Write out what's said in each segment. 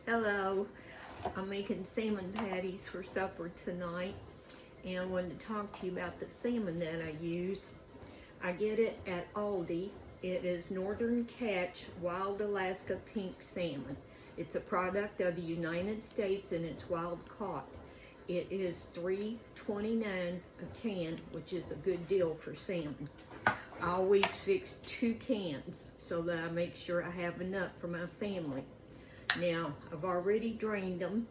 Hello, I'm making salmon patties for supper tonight, and I wanted to talk to you about the salmon that I use. I get it at Aldi. It is Northern Catch Wild Alaska Pink Salmon. It's a product of the United States and it's wild caught. It is $3.29 a can, which is a good deal for salmon. I always fix 2 cans so that I make sure I have enough for my family. Now, I've already drained them.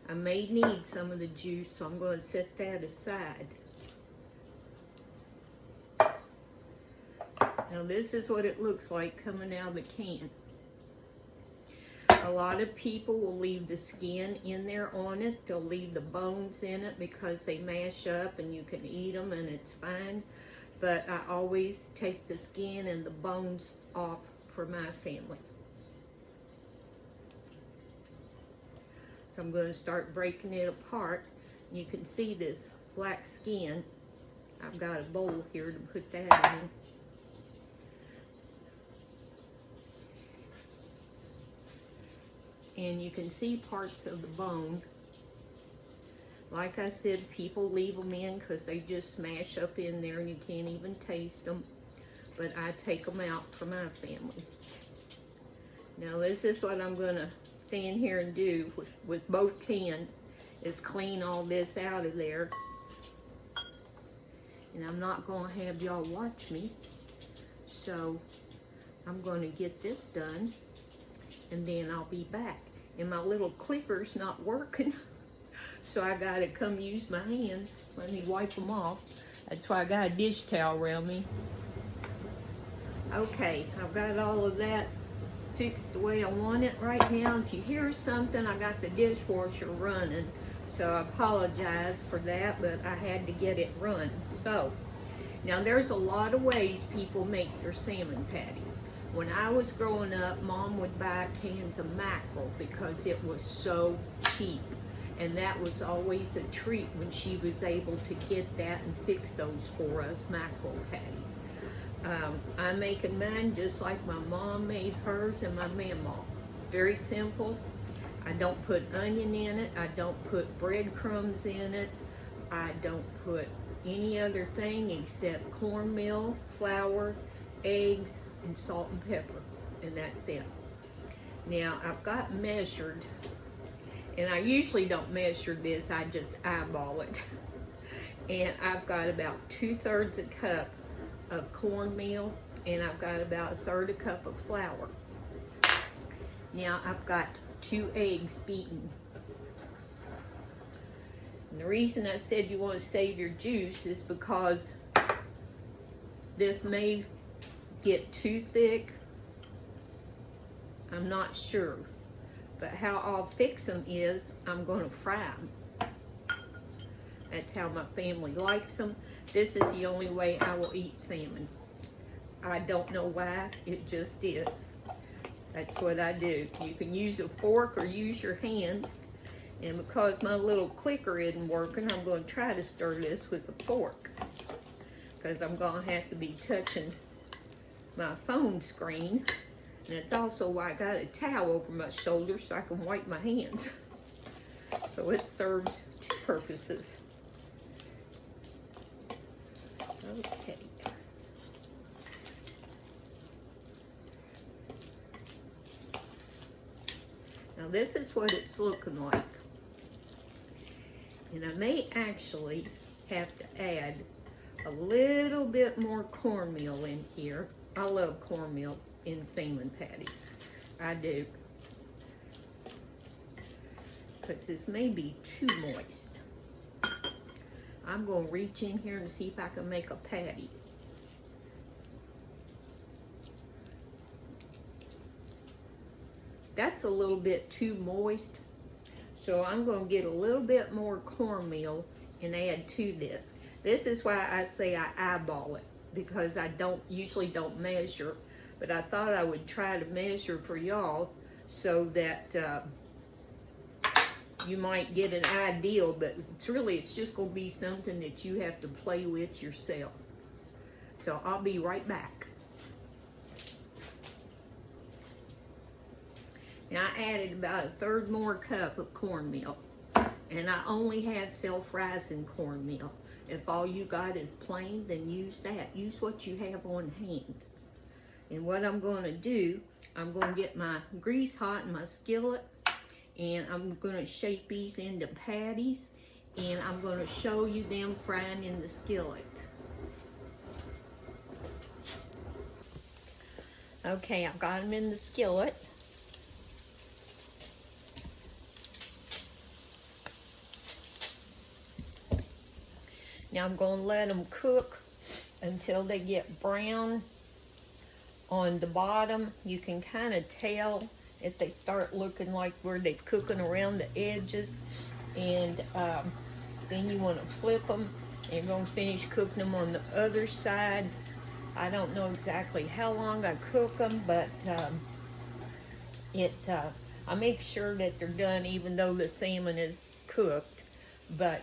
I may need some of the juice, so I'm going to set that aside. Now, this is what it looks like coming out of the can. A lot of people will leave the skin in there on it. They'll leave the bones in it because they mash up and you can eat them and it's fine. But I always take the skin and the bones off for my family. So I'm going to start breaking it apart. You can see this black skin. I've got a bowl here to put that in. And you can see parts of the bone. Like I said, people leave them in because they just smash up in there and you can't even taste them. But I take them out for my family. Now this is what I'm going to stand here and do with both cans, is clean all this out of there. And I'm not going to have y'all watch me. So I'm going to get this done and then I'll be back. And my little clicker's not working. So I got to come use my hands. Let me wipe them off. That's why I got a dish towel around me. Okay, I've got all of that fixed the way I want it right now. If you hear something, I got the dishwasher running, so I apologize for that, but I had to get it run. So now there's a lot of ways people make their salmon patties. When I was growing up, Mom would buy cans of mackerel because it was so cheap, and that was always a treat when she was able to get that and fix those for us, mackerel patties. I'm making mine just like my mom made hers and my mamaw. Very simple. I don't put onion in it. I don't put breadcrumbs in it. I don't put any other thing except cornmeal, flour, eggs, and salt and pepper. And that's it. Now, I've got measured, and I usually don't measure this. I just eyeball it. And I've got about 2/3 a cup of cornmeal, and I've got about 1/3 cup of flour. Now I've got 2 eggs beaten. And the reason I said you want to save your juice is because this may get too thick. I'm not sure. But how I'll fix them is I'm going to fry them. That's how my family likes them. This is the only way I will eat salmon. I don't know why, it just is. That's what I do. You can use a fork or use your hands. And because my little clicker isn't working, I'm going to try to stir this with a fork, because I'm going to have to be touching my phone screen. And it's also why I got a towel over my shoulder so I can wipe my hands. So it serves 2 purposes. Okay. Now this is what it's looking like. And I may actually have to add a little bit more cornmeal in here. I love cornmeal in salmon patties. I do. Because this may be too moist. I'm going to reach in here and see if I can make a patty. That's a little bit too moist, so I'm going to get a little bit more cornmeal and add to this. This is why I say I eyeball it, because I usually don't measure, but I thought I would try to measure for y'all so that you might get an idea, but it's just going to be something that you have to play with yourself. So I'll be right back. And I added about a third more cup of cornmeal. And I only have self-rising cornmeal. If all you got is plain, then use that. Use what you have on hand. And what I'm going to do, I'm going to get my grease hot in my skillet, and I'm going to shape these into patties, and I'm going to show you them frying in the skillet. Okay, I've got them in the skillet. Now I'm going to let them cook until they get brown on the bottom. You can kind of tell if they start looking like where they're cooking around the edges. And then you want to flip them. And you're going to finish cooking them on the other side. I don't know exactly how long I cook them, but I make sure that they're done even though the salmon is cooked. But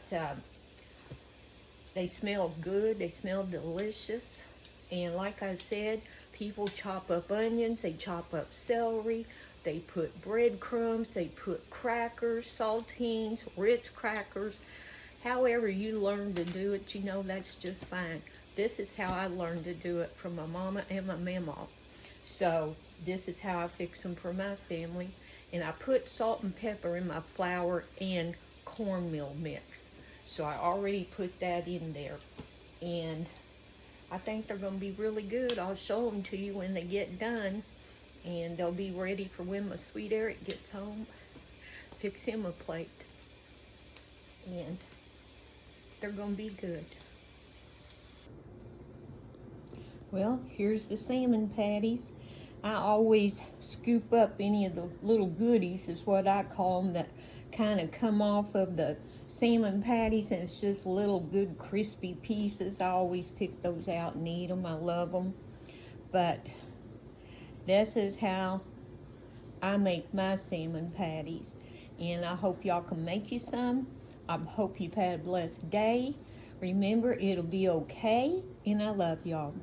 they smell good, they smell delicious. And like I said, people chop up onions, they chop up celery, they put breadcrumbs, they put crackers, saltines, Ritz crackers. However you learn to do it, you know, that's just fine. This is how I learned to do it from my mama and my mama. So this is how I fix them for my family. And I put salt and pepper in my flour and cornmeal mix. So I already put that in there. And I think they're going to be really good. I'll show them to you when they get done. And they'll be ready for when my sweet Eric gets home. Fix him a plate. And they're going to be good. Well, here's the salmon patties. I always scoop up any of the little goodies, is what I call them, that kind of come off of the salmon patties, and it's just little good crispy pieces. I always pick those out and eat them. I love them. But this is how I make my salmon patties, and I hope y'all can make you some. I hope you've had a blessed day. Remember, it'll be okay, and I love y'all.